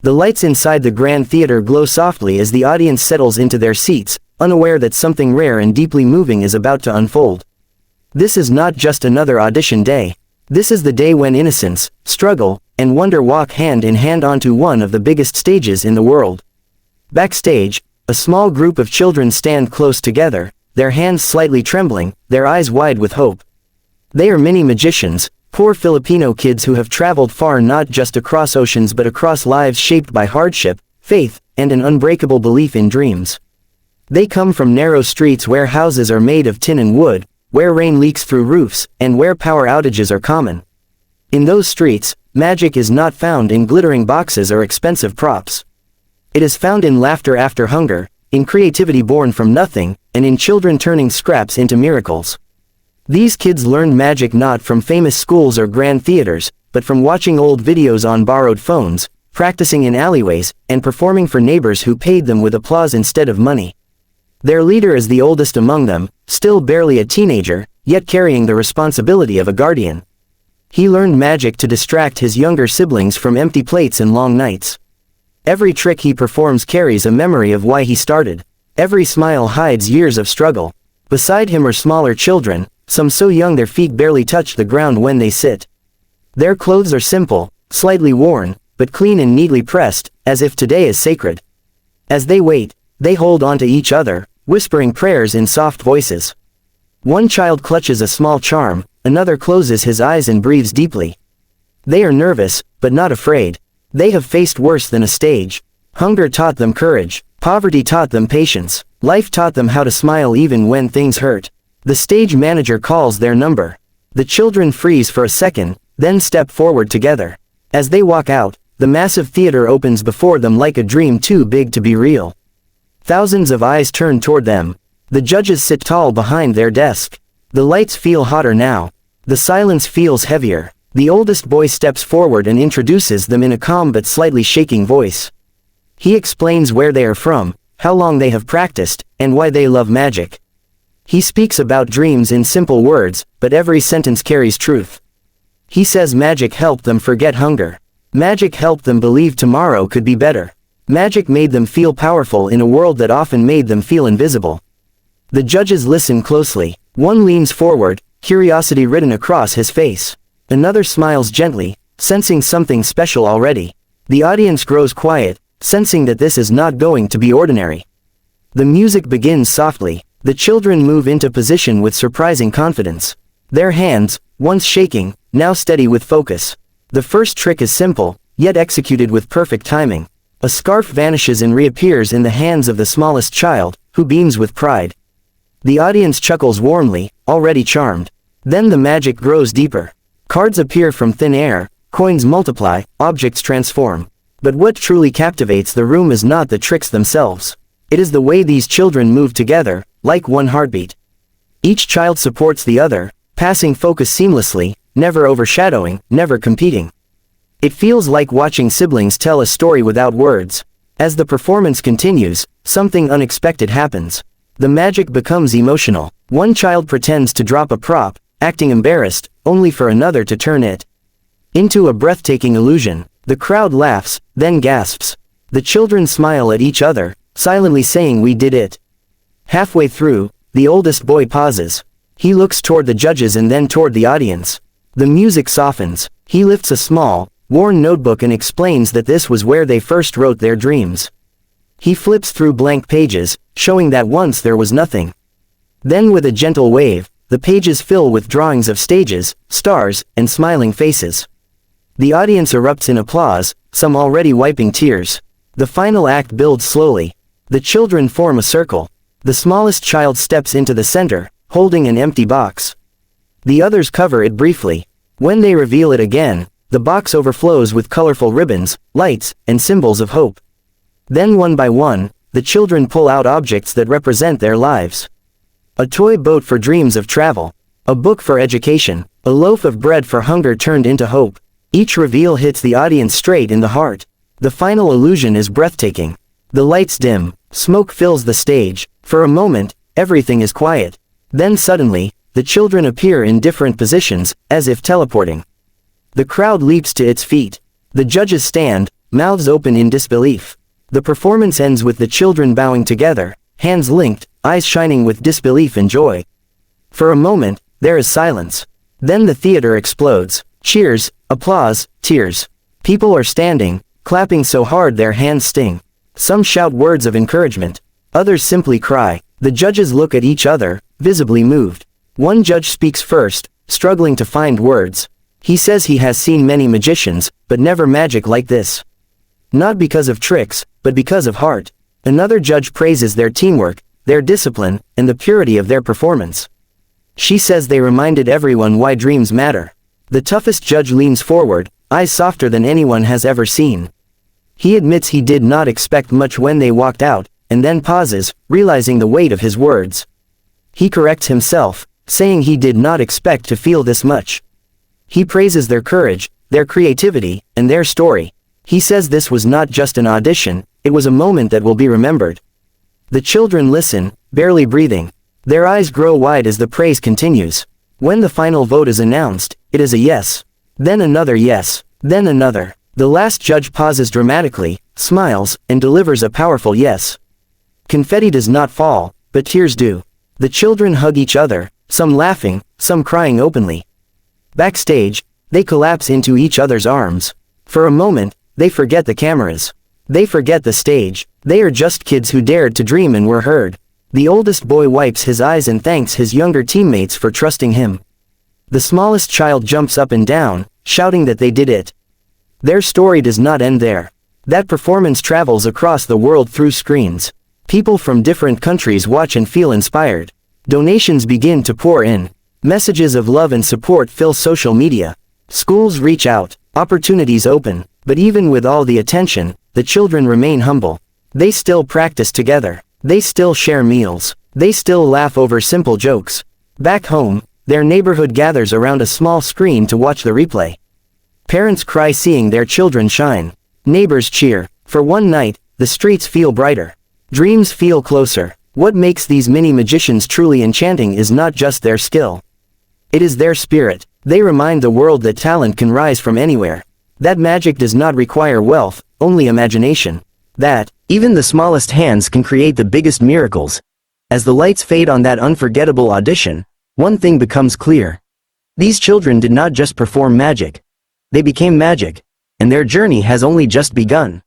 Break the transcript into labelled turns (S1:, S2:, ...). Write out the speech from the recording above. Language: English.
S1: The lights inside the grand theater glow softly as the audience settles into their seats, unaware that something rare and deeply moving is about to unfold. This is not just another audition day. This is the day when innocence, struggle, and wonder walk hand in hand onto one of the biggest stages in the world. Backstage, a small group of children stand close together, their hands slightly trembling, their eyes wide with hope. They are mini magicians, poor Filipino kids who have traveled far not just across oceans but across lives shaped by hardship, faith, and an unbreakable belief in dreams. They come from narrow streets where houses are made of tin and wood, where rain leaks through roofs, and where power outages are common. In those streets, magic is not found in glittering boxes or expensive props. It is found in laughter after hunger, in creativity born from nothing, and in children turning scraps into miracles. These kids learned magic not from famous schools or grand theaters, but from watching old videos on borrowed phones, practicing in alleyways, and performing for neighbors who paid them with applause instead of money. Their leader is the oldest among them, still barely a teenager, yet carrying the responsibility of a guardian. He learned magic to distract his younger siblings from empty plates and long nights. Every trick he performs carries a memory of why he started. Every smile hides years of struggle. Beside him are smaller children, some so young their feet barely touch the ground when they sit. Their clothes are simple, slightly worn, but clean and neatly pressed, as if today is sacred. As they wait, they hold on to each other, whispering prayers in soft voices. One child clutches a small charm, another closes his eyes and breathes deeply. They are nervous, but not afraid. They have faced worse than a stage. Hunger taught them courage, poverty taught them patience, life taught them how to smile even when things hurt. The stage manager calls their number. The children freeze for a second, then step forward together. As they walk out, the massive theater opens before them like a dream too big to be real. Thousands of eyes turn toward them. The judges sit tall behind their desk. The lights feel hotter now. The silence feels heavier. The oldest boy steps forward and introduces them in a calm but slightly shaking voice. He explains where they are from, how long they have practiced, and why they love magic. He speaks about dreams in simple words, but every sentence carries truth. He says magic helped them forget hunger. Magic helped them believe tomorrow could be better. Magic made them feel powerful in a world that often made them feel invisible. The judges listen closely. One leans forward, curiosity written across his face. Another smiles gently, sensing something special already. The audience grows quiet, sensing that this is not going to be ordinary. The music begins softly. The children move into position with surprising confidence. Their hands, once shaking, now steady with focus. The first trick is simple, yet executed with perfect timing. A scarf vanishes and reappears in the hands of the smallest child, who beams with pride. The audience chuckles warmly, already charmed. Then the magic grows deeper. Cards appear from thin air, coins multiply, objects transform. But what truly captivates the room is not the tricks themselves. It is the way these children move together, like one heartbeat. Each child supports the other, passing focus seamlessly, never overshadowing, never competing. It feels like watching siblings tell a story without words. As the performance continues, something unexpected happens. The magic becomes emotional. One child pretends to drop a prop, acting embarrassed, only for another to turn it into a breathtaking illusion. The crowd laughs, then gasps. The children smile at each other, silently saying we did it. Halfway through, the oldest boy pauses. He looks toward the judges and then toward the audience. The music softens. He lifts a small, worn notebook and explains that this was where they first wrote their dreams. He flips through blank pages, showing that once there was nothing. Then with a gentle wave, the pages fill with drawings of stages, stars, and smiling faces. The audience erupts in applause, some already wiping tears. The final act builds slowly. The children form a circle. The smallest child steps into the center, holding an empty box. The others cover it briefly. When they reveal it again, the box overflows with colorful ribbons, lights, and symbols of hope. Then one by one, the children pull out objects that represent their lives. A toy boat for dreams of travel. A book for education. A loaf of bread for hunger turned into hope. Each reveal hits the audience straight in the heart. The final illusion is breathtaking. The lights dim. Smoke fills the stage. For a moment, everything is quiet. Then suddenly, the children appear in different positions, as if teleporting. The crowd leaps to its feet. The judges stand, mouths open in disbelief. The performance ends with the children bowing together, hands linked, eyes shining with disbelief and joy. For a moment, there is silence. Then the theater explodes. Cheers, applause, tears. People are standing, clapping so hard their hands sting. Some shout words of encouragement. Others simply cry. The judges look at each other, visibly moved. One judge speaks first, struggling to find words. He says he has seen many magicians, but never magic like this. Not because of tricks, but because of heart. Another judge praises their teamwork, their discipline, and the purity of their performance. She says they reminded everyone why dreams matter. The toughest judge leans forward, eyes softer than anyone has ever seen. He admits he did not expect much when they walked out, and then pauses, realizing the weight of his words. He corrects himself, saying he did not expect to feel this much. He praises their courage, their creativity, and their story. He says this was not just an audition, it was a moment that will be remembered. The children listen, barely breathing. Their eyes grow wide as the praise continues. When the final vote is announced, it is a yes. Then another yes. Then another. The last judge pauses dramatically, smiles, and delivers a powerful yes. Confetti does not fall, but tears do. The children hug each other, some laughing, some crying openly. Backstage, they collapse into each other's arms. For a moment, they forget the cameras. They forget the stage. They are just kids who dared to dream and were heard. The oldest boy wipes his eyes and thanks his younger teammates for trusting him. The smallest child jumps up and down, shouting that they did it. Their story does not end there. That performance travels across the world through screens. People from different countries watch and feel inspired. Donations begin to pour in. Messages of love and support fill social media. Schools reach out, opportunities open, but even with all the attention, the children remain humble. They still practice together. They still share meals. They still laugh over simple jokes. Back home, their neighborhood gathers around a small screen to watch the replay. Parents cry seeing their children shine. Neighbors cheer. For one night, the streets feel brighter. Dreams feel closer. What makes these mini magicians truly enchanting is not just their skill. It is their spirit. They remind the world that talent can rise from anywhere. That magic does not require wealth, only imagination. That, even the smallest hands can create the biggest miracles. As the lights fade on that unforgettable audition, one thing becomes clear. These children did not just perform magic. They became magic. And their journey has only just begun.